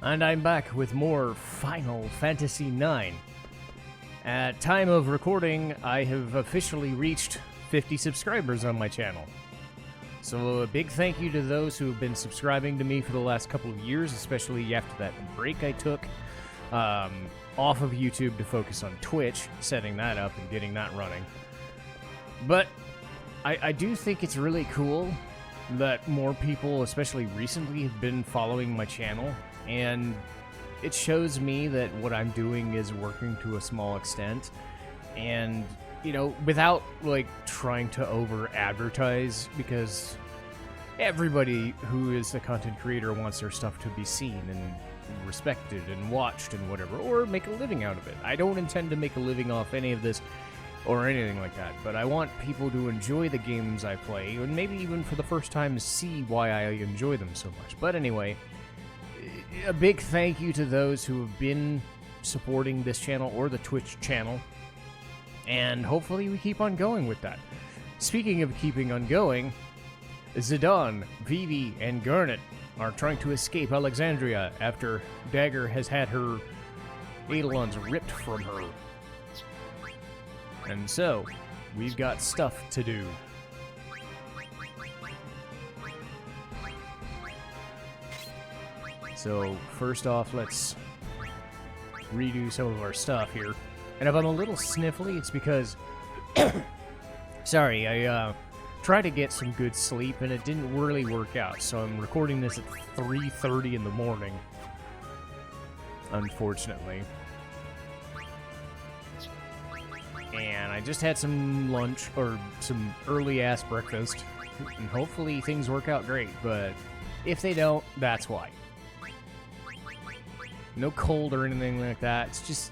And I'm back with more Final Fantasy IX. At time of recording, I have officially reached 50 subscribers on my channel. So a big thank you to those who have been subscribing to me for the last couple of years, especially after that break I took off of YouTube to focus on Twitch, setting that up and getting that running. But I do think it's really cool that more people, especially recently, have been following my channel, and it shows me that what I'm doing is working to a small extent, and, you know, without, like, trying to over-advertise, because everybody who is a content creator wants their stuff to be seen and respected and watched and whatever, or make a living out of it. I don't intend to make a living off any of this or anything like that, but I want people to enjoy the games I play, and maybe even for the first time see why I enjoy them so much. But anyway, a big thank you to those who have been supporting this channel or the Twitch channel, and hopefully we keep on going with that. Speaking of keeping on going, Zidane, Vivi, and Garnet are trying to escape Alexandria after Dagger has had her eidolons ripped from her. And so, we've got stuff to do. So, first off, let's redo some of our stuff here. And if I'm a little sniffly, it's because... sorry, I tried to get some good sleep, and it didn't really work out. So I'm recording this at 3:30 in the morning. Unfortunately. And I just had some lunch, or some early-ass breakfast, and hopefully things work out great, but if they don't, that's why. No cold or anything like that, it's just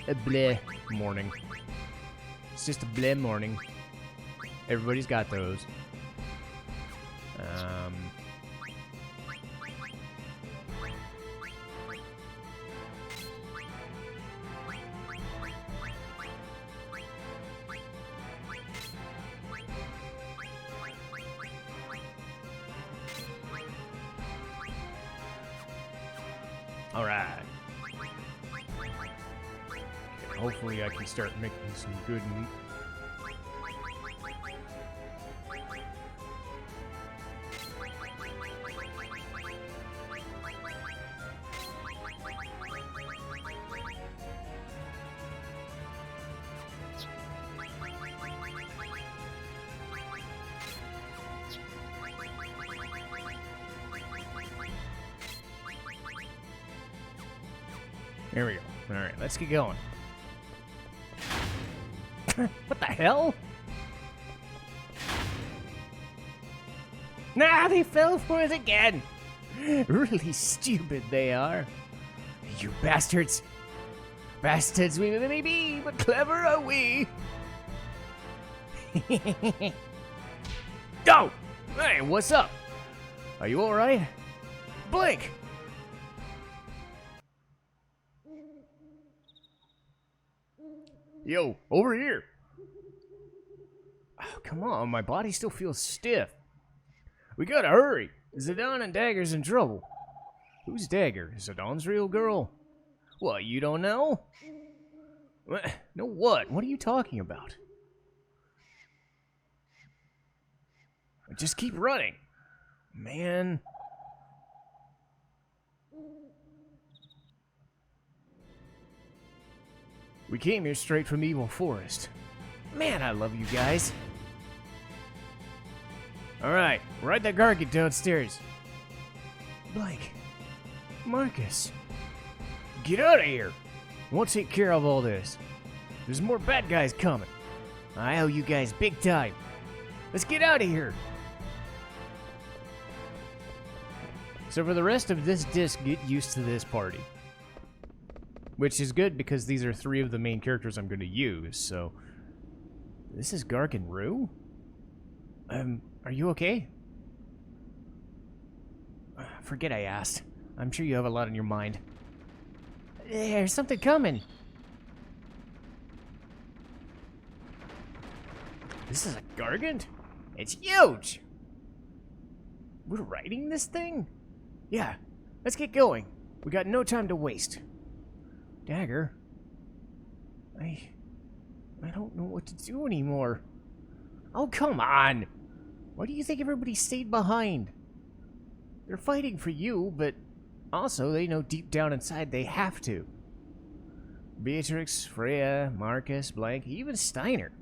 a bleh morning. It's just a bleh morning. Everybody's got those. Alright. Hopefully I can start making some good meat. There we go. Alright, let's get going. What the hell? Nah, they fell for it again! Really stupid they are. You bastards! Bastards we may be, but clever are we! Go! Hey, what's up? Are you alright? Blink! Yo, over here! Oh, come on, my body still feels stiff. We gotta hurry. Zidane and Dagger's in trouble. Who's Dagger? Zidane's real girl? What, you don't know? No what? What are you talking about? Just keep running. Man. We came here straight from Evil Forest. Man, I love you guys. Alright, ride that Garget downstairs. Blake. Marcus. Get out of here. We'll take care of all this. There's more bad guys coming. I owe you guys big time. Let's get out of here. So for the rest of this disc, get used to this party. Which is good because these are three of the main characters I'm going to use, so... This is Gargan Rue? Are you okay? Forget I asked. I'm sure you have a lot on your mind. There's something coming. This is a Gargant? It's huge! We're riding this thing? Yeah, Let's get going. We got no time to waste. Dagger? I don't know what to do anymore. Oh, come on! Why do you think everybody stayed behind? They're fighting for you, but also they know deep down inside they have to. Beatrix, Freya, Marcus, Blank, even Steiner.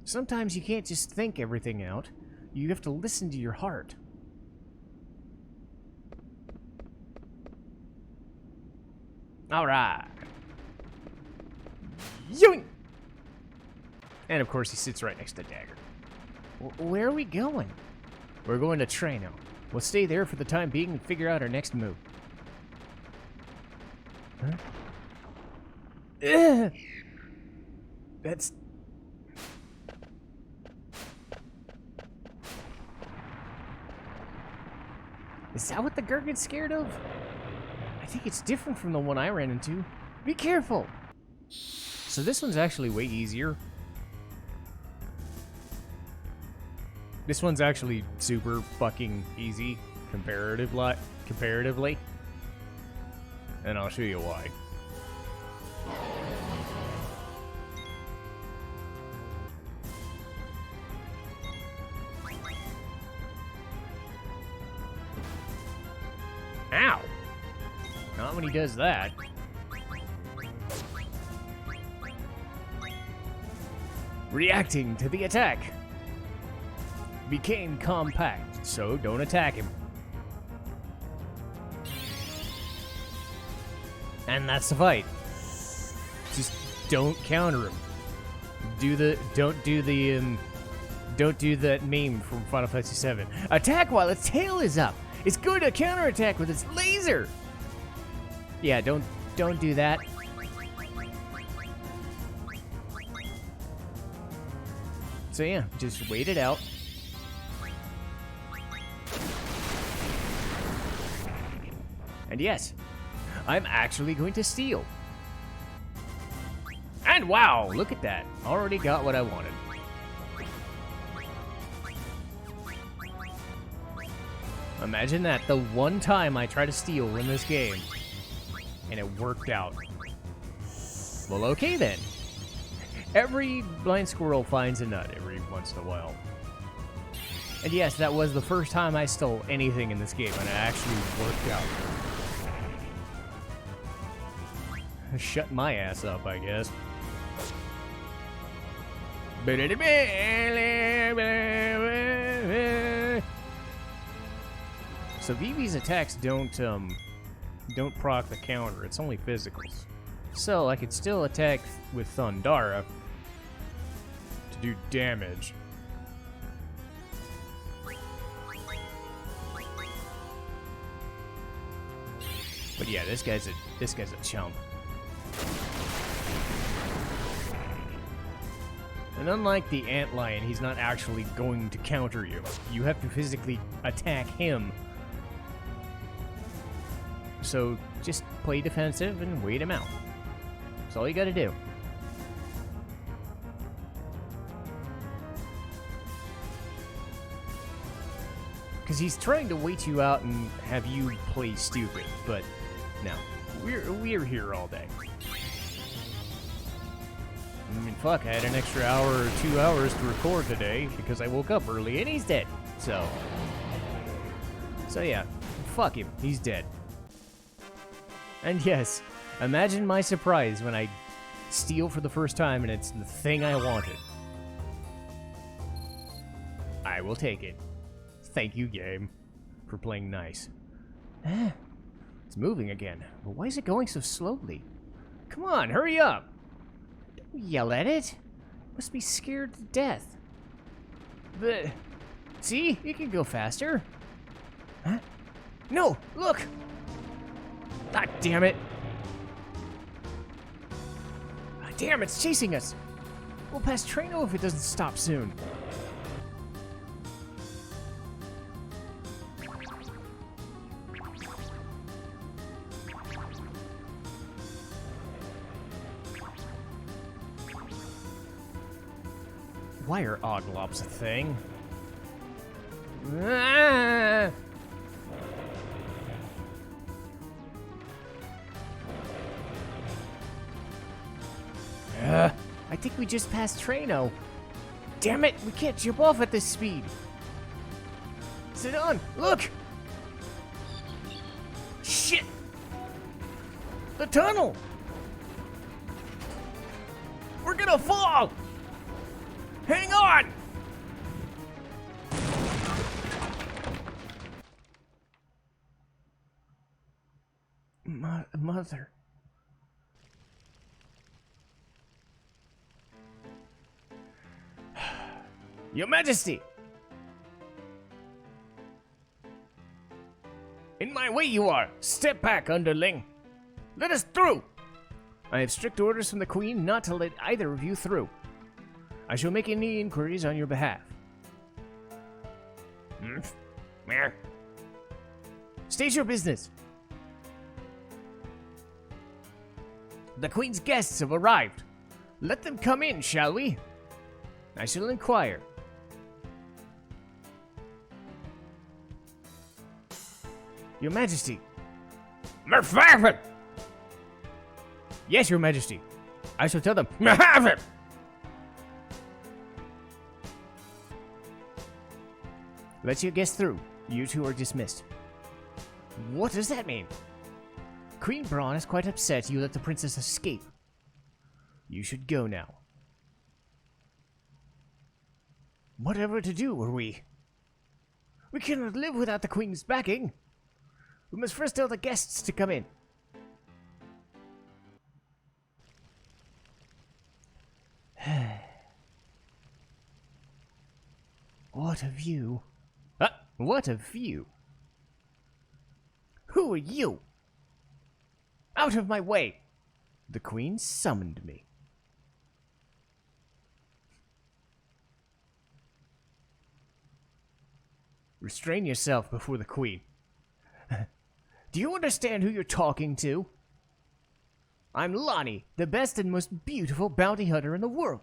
Sometimes you can't just think everything out. You have to listen to your heart. Alright. Yoink! And of course he sits right next to Dagger. Where are we going? We're going to Trano. We'll stay there for the time being and figure out our next move. Huh? Ugh! That's... Is that what the Gurgan's scared of? I think it's different from the one I ran into. Be careful! So this one's actually way easier. This one's actually super fucking easy comparatively. And I'll show you why. Ow! Not when he does that. Reacting to the attack. Became compact, so don't attack him. And that's the fight. Just don't counter him. Don't do that meme from Final Fantasy VII. Attack while its tail is up. It's going to counterattack with its laser. Yeah, don't do that. So yeah, just wait it out. And yes, I'm actually going to steal. And wow, look at that. Already got what I wanted. Imagine that, the one time I try to steal in this game, and it worked out. Well, okay then. Every blind squirrel finds a nut every once in a while. And yes, that was the first time I stole anything in this game, and it actually worked out. Shut my ass up, I guess. So Vivi's attacks don't proc the counter, it's only physicals. So I could still attack with Thundara to do damage. But yeah, this guy's a chump. And unlike the antlion, he's not actually going to counter you. You have to physically attack him. So just play defensive and wait him out. That's all you gotta do. Because he's trying to wait you out and have you play stupid, but no. We're here all day. I mean, fuck, I had an extra hour or 2 hours to record today because I woke up early and he's dead. So yeah, fuck him, he's dead. And yes, imagine my surprise when I steal for the first time and it's the thing I wanted. I will take it. Thank you, game, for playing nice. It's moving again, but why is it going so slowly? Come on, hurry up! Don't yell at it. Must be scared to death. But see, it can go faster. Huh? No, look! God damn it! Ah, damn, it's chasing us! We'll pass Trano if it doesn't stop soon. Why are Oglops a thing? Ah! I think we just passed Trano. Damn it, we can't jump off at this speed. Sit on, look! Shit! The tunnel! We're gonna fall! Hang on! Mother. Your Majesty! In my way you are! Step back, underling! Let us through! I have strict orders from the Queen not to let either of you through. I shall make any inquiries on your behalf. Where? State your business. The Queen's guests have arrived. Let them come in, shall we? I shall inquire. Your Majesty. Merfaven! Yes, Your Majesty. I shall tell them. Merfaven! Let your guests through. You two are dismissed. What does that mean? Queen Braun is quite upset you let the princess escape. You should go now. Whatever to do are we? We cannot live without the Queen's backing. We must first tell the guests to come in. What a view. What a view. Who are you? Out of my way! The Queen summoned me. Restrain yourself before the Queen. Do you understand who you're talking to? I'm Lonnie, the best and most beautiful bounty hunter in the world.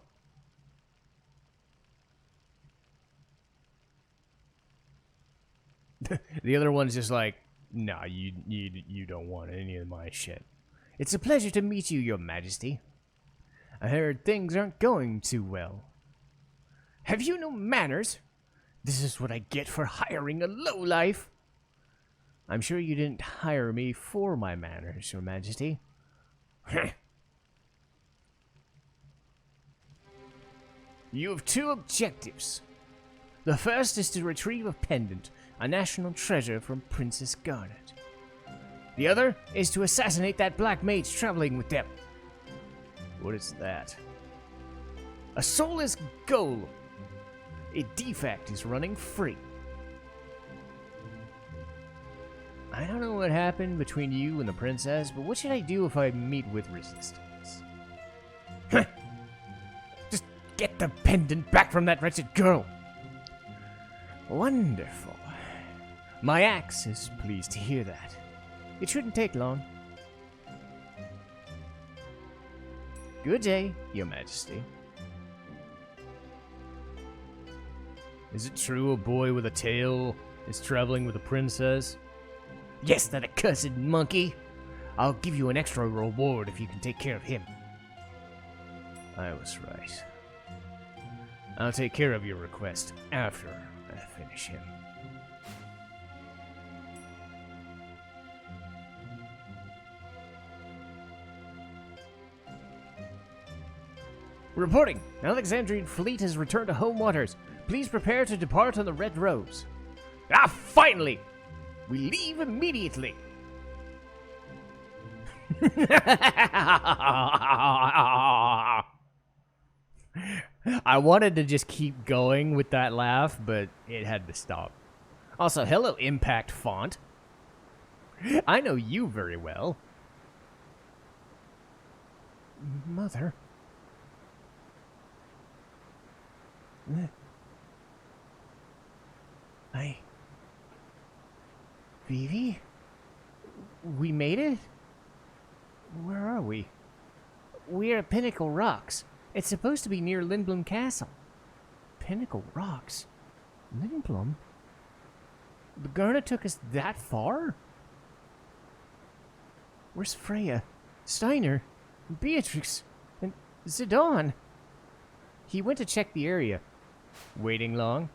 The other one's just like, nah, you don't want any of my shit. It's a pleasure to meet you, Your Majesty. I heard things aren't going too well. Have you no manners? This is what I get for hiring a lowlife. I'm sure you didn't hire me for my manners, Your Majesty. You have two objectives. The first is to retrieve a pendant, a national treasure from Princess Garnet. The other is to assassinate that black mage traveling with them. What is that? A soulless golem. A defect is running free. I don't know what happened between you and the princess, but what should I do if I meet with resistance? Just get the pendant back from that wretched girl. Wonderful. My axe is pleased to hear that. It shouldn't take long. Good day, Your Majesty. Is it true a boy with a tail is traveling with a princess? Yes, that accursed monkey. I'll give you an extra reward if you can take care of him. I was right. I'll take care of your request after I finish him. Reporting! Alexandrian fleet has returned to home waters. Please prepare to depart on the Red Rose. Ah, finally! We leave immediately. I wanted to just keep going with that laugh, but it had to stop. Also, hello, Impact Font. I know you very well. Mother. Vivi? We made it? Where are we? We're at Pinnacle Rocks. It's supposed to be near Lindblom Castle. Pinnacle Rocks? Lindblom? The Garnet took us that far? Where's Freya? Steiner? Beatrix? And Zidane? He went to check the area. Waiting long?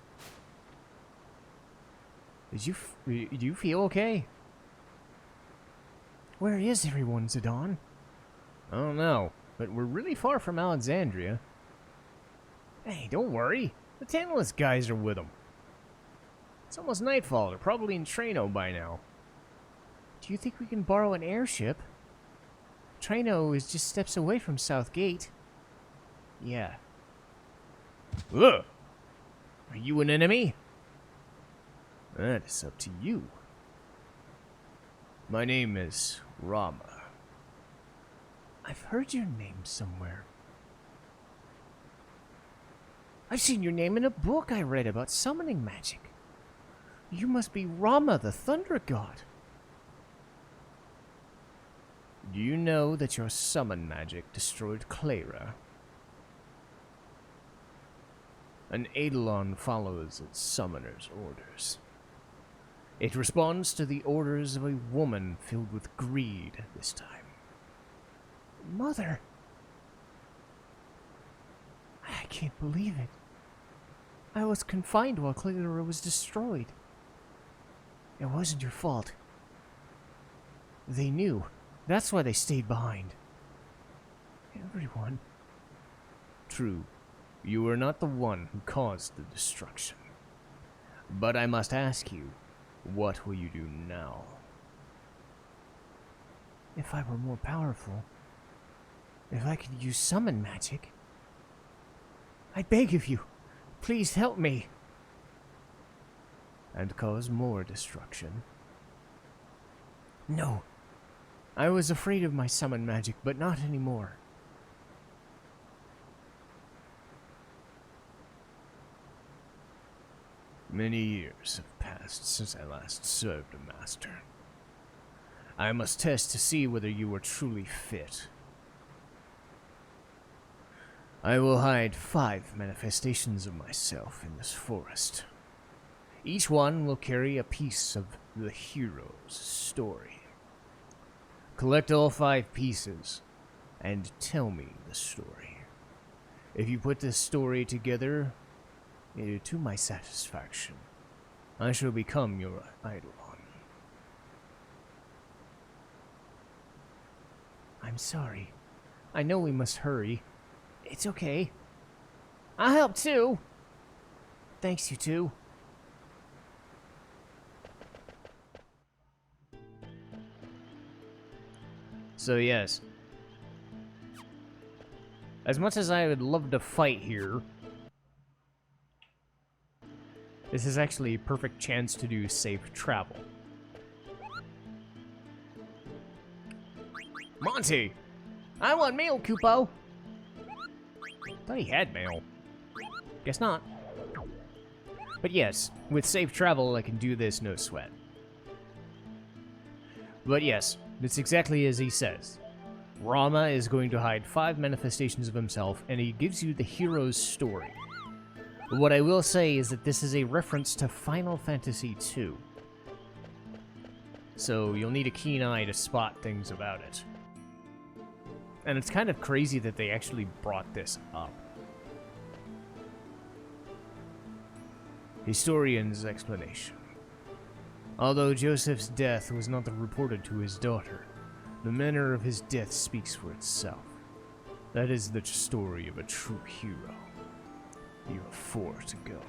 Do you feel okay? Where is everyone, Zidane? I don't know, but we're really far from Alexandria. Hey, don't worry. The Tantalus guys are with them. It's almost nightfall. They're probably in Trano by now. Do you think we can borrow an airship? Trano is just steps away from South Gate. Yeah. Ugh! Are you an enemy? That is up to you. My name is Rama. I've heard your name somewhere. I've seen your name in a book I read about summoning magic. You must be Rama, the Thunder God. Do you know that your summon magic destroyed Clara? An eidolon follows its summoner's orders. It responds to the orders of a woman filled with greed this time. Mother! I can't believe it. I was confined while Clara was destroyed. It wasn't your fault. They knew. That's why they stayed behind. Everyone. True. You were not the one who caused the destruction. But I must ask you, what will you do now? If I were more powerful, if I could use summon magic, I beg of you, please help me. And cause more destruction? No. I was afraid of my summon magic, but not anymore. Many years have passed since I last served a master. I must test to see whether you are truly fit. I will hide 5 manifestations of myself in this forest. Each one will carry a piece of the hero's story. Collect all 5 pieces and tell me the story. If you put this story together, to my satisfaction, I shall become your eidolon. I'm sorry. I know we must hurry. It's okay. I'll help too. Thanks, you two. So yes. As much as I would love to fight here, this is actually a perfect chance to do safe travel. Monty! I want mail, Kupo! Thought he had mail. Guess not. But yes, with safe travel I can do this no sweat. But yes, it's exactly as he says. Rama is going to hide 5 manifestations of himself, and he gives you the hero's story. What I will say is that this is a reference to Final Fantasy II. So you'll need a keen eye to spot things about it. And it's kind of crazy that they actually brought this up. Historian's explanation. Although Joseph's death was not reported to his daughter, the manner of his death speaks for itself. That is the story of a true hero. You have 4 to go.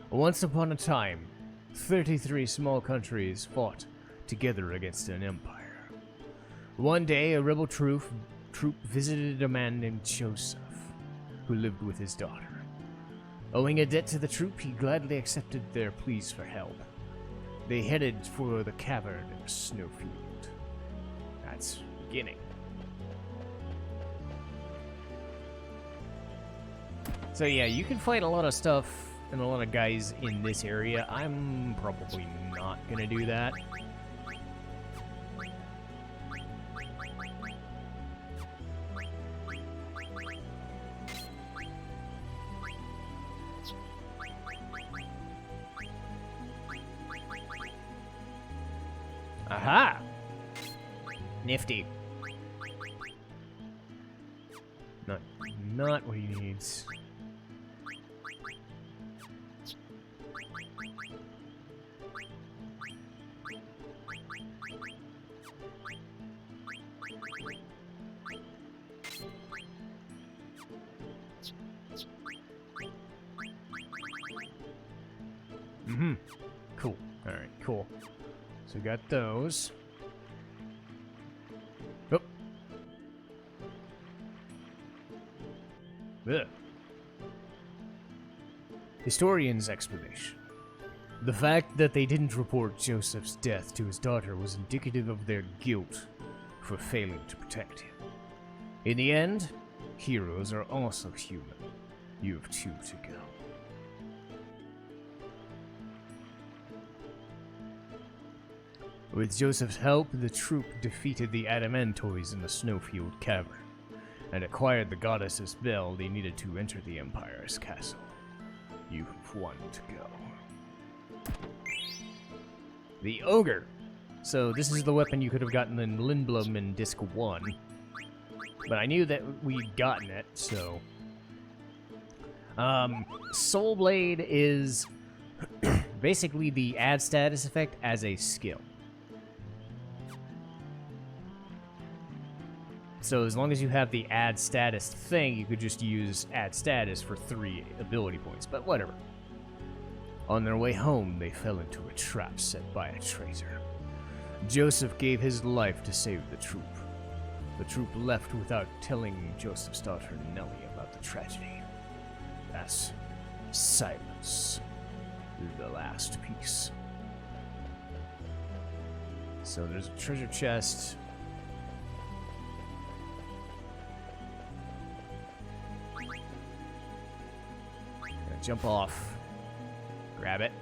Once upon a time, 33 small countries fought together against an empire. One day, a rebel troop visited a man named Joseph, who lived with his daughter. Owing a debt to the troop, he gladly accepted their pleas for help. They headed for the cavern in a snowfield. That's the beginning. So yeah, you can fight a lot of stuff and a lot of guys in this area. I'm probably not gonna do that. Aha! Nifty. Not what he needs. Mm-hmm. Cool. Alright, cool. So we got those. Oh. Ugh. Historian's explanation. The fact that they didn't report Joseph's death to his daughter was indicative of their guilt for failing to protect him. In the end, heroes are also human. You have 2 to go. With Joseph's help, the troop defeated the Adamantoids in the Snowfield Cavern, and acquired the goddess's bell they needed to enter the Empire's castle. You have 1 to go. The Ogre. So this is the weapon you could have gotten in Lindblom in Disc 1. But I knew that we'd gotten it, so... Soul Blade is basically the add status effect as a skill. So as long as you have the add status thing, you could just use add status for 3 ability points, but whatever. On their way home, they fell into a trap set by a traitor. Joseph gave his life to save the troop. The troop left without telling Joseph's daughter Nellie about the tragedy. Thus, silence is the last piece. So there's a treasure chest. Gonna jump off. Grab it.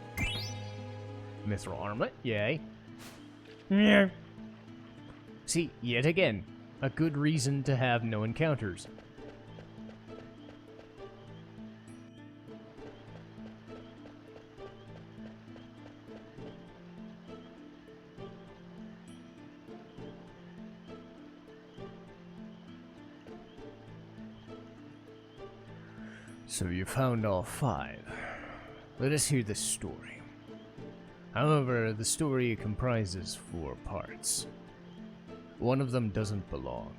Mithril armlet, yay. Yeah. See, yet again, a good reason to have no encounters. So you found all 5. Let us hear the story. However, the story comprises 4 parts. One of them doesn't belong.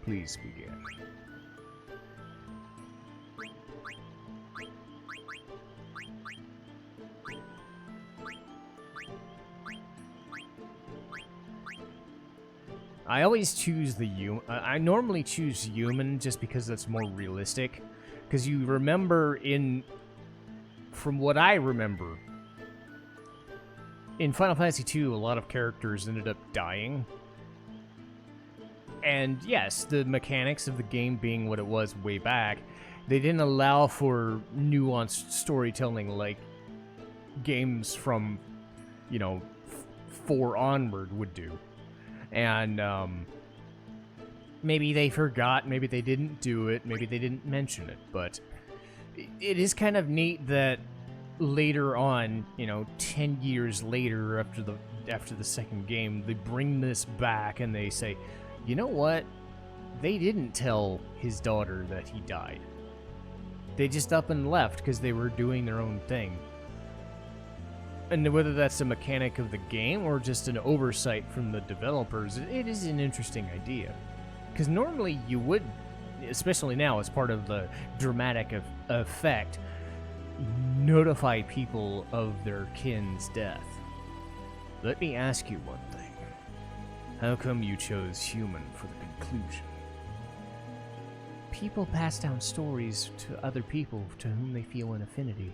Please begin. I always choose the human. I normally choose human just because that's more realistic. Because you remember from what I remember, in Final Fantasy II, a lot of characters ended up dying. And yes, the mechanics of the game being what it was way back, they didn't allow for nuanced storytelling like games from, 4 onward would do. And, maybe they forgot, maybe they didn't do it, maybe they didn't mention it, but it is kind of neat that later on, 10 years later after the second game, they bring this back and they say, you know what? They didn't tell his daughter that he died. They just up and left because they were doing their own thing. And whether that's a mechanic of the game or just an oversight from the developers, it is an interesting idea. Because normally you would, especially now as part of the dramatic effect, notify people of their kin's death. Let me ask you one thing. How come you chose human for the conclusion? People pass down stories to other people to whom they feel an affinity.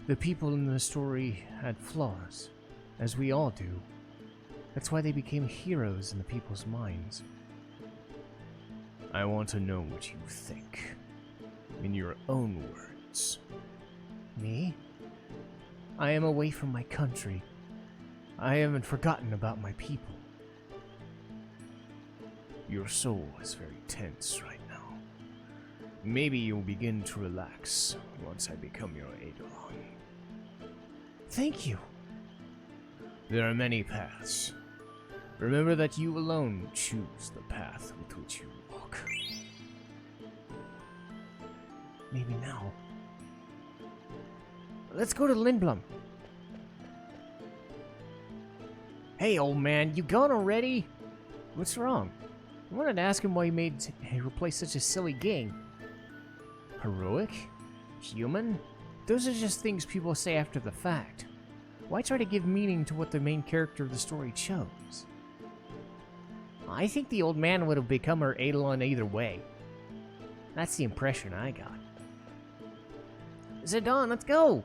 The people in the story had flaws, as we all do. That's why they became heroes in the people's minds. I want to know what you think. In your own words. Me? I am away from my country. I haven't forgotten about my people. Your soul is very tense right now. Maybe you'll begin to relax once I become your eidolon. Thank you. There are many paths. Remember that you alone choose the path with which you walk. Maybe now. Let's go to Lindblom. Hey, old man, you gone already? What's wrong? I wanted to ask him why he replaced such a silly game. Heroic? Human? Those are just things people say after the fact. Why try to give meaning to what the main character of the story chose? I think the old man would have become her eidolon either way. That's the impression I got. Zidane, let's go!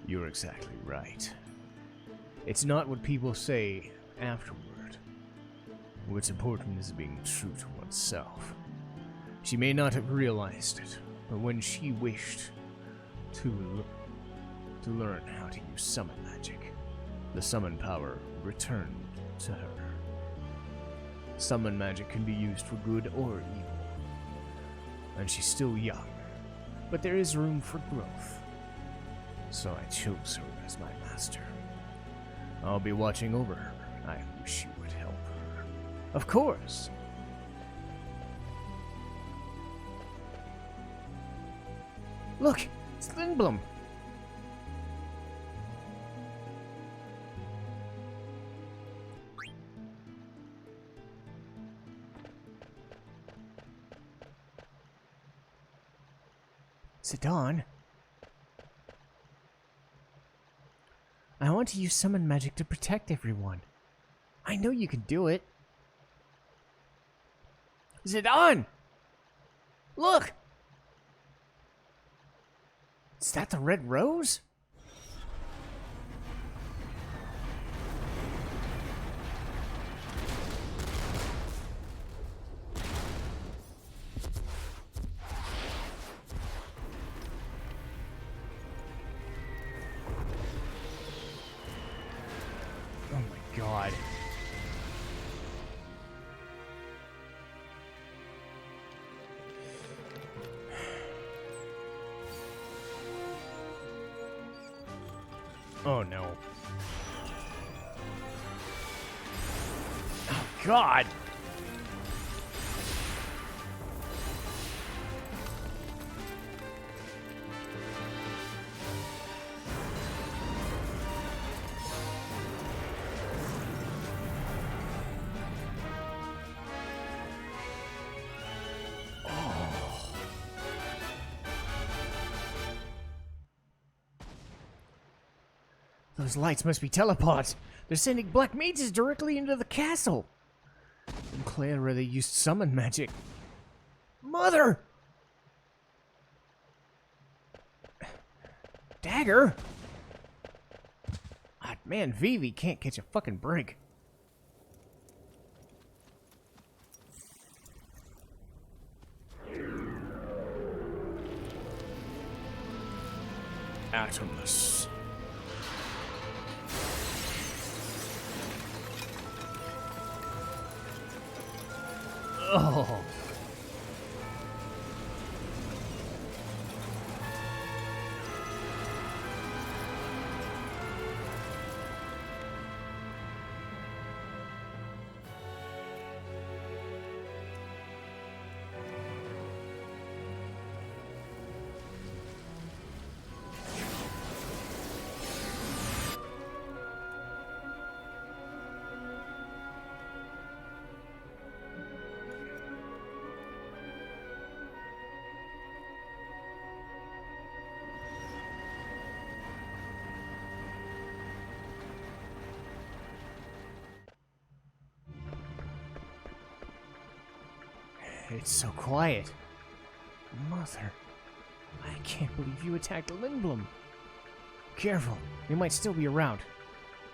You're exactly right. It's not what people say afterward. What's important is being true to oneself. She may not have realized it, but when she wished to learn how to use summon magic, the summon power returned to her. Summon magic can be used for good or evil, and she's still young, but there is room for growth. So I chose her as my master. I'll be watching over her. I wish you would help her. Of course! Look! It's Lindblom! Zidane? I want to use summon magic to protect everyone. I know you can do it. Zidane! Look! Is that the red rose? Oh my god. Oh no. Oh god. Those lights must be teleports. They're sending black mages directly into the castle. And Clara, they used summon magic. Mother! Dagger? Ah, man, Vivi can't catch a fucking break. Atomless. Oh. It's so quiet. Mother, I can't believe you attacked Lindblom. Careful, they might still be around.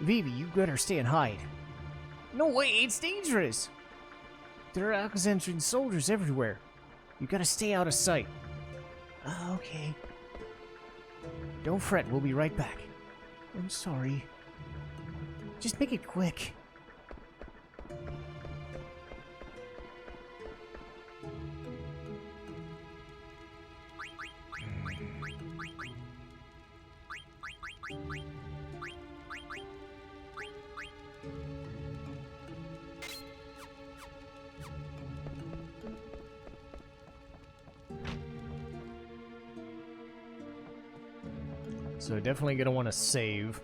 Vivi, you better stay and hide. No way, it's dangerous. There are Alexandrian soldiers everywhere. You gotta stay out of sight. Okay. Don't fret, we'll be right back. I'm sorry. Just make it quick. So definitely gonna want to save.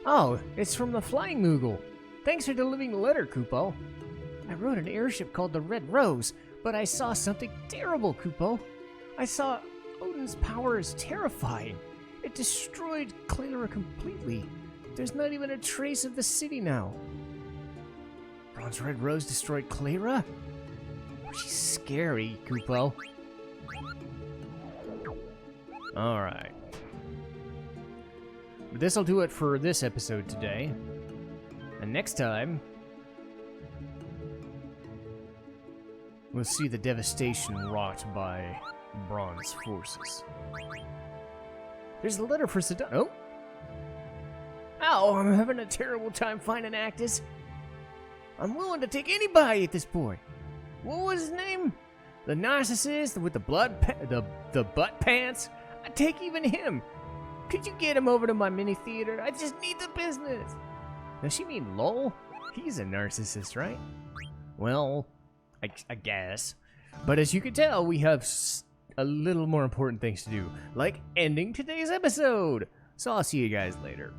Oh, it's from the Flying Moogle. Thanks for delivering the letter, Kupo. I rode an airship called the Red Rose, but I saw something terrible, Kupo. I saw Odin's power is terrifying. It destroyed Clara completely. There's not even a trace of the city now. Bronze Red Rose destroyed Clara? She's scary, Kupo. Alright. But this'll do it for this episode today. And next time, we'll see the devastation wrought by Bronze forces. There's a letter for Sedona. Oh! Ow, I'm having a terrible time finding Actus. I'm willing to take any bite at this point. What was his name? The narcissist with the the butt pants? I'd take even him. Could you get him over to my mini theater? I just need the business. Does she mean Lowell? He's a narcissist, right? Well, I guess. But as you can tell, we have a little more important things to do, like ending today's episode. So I'll see you guys later.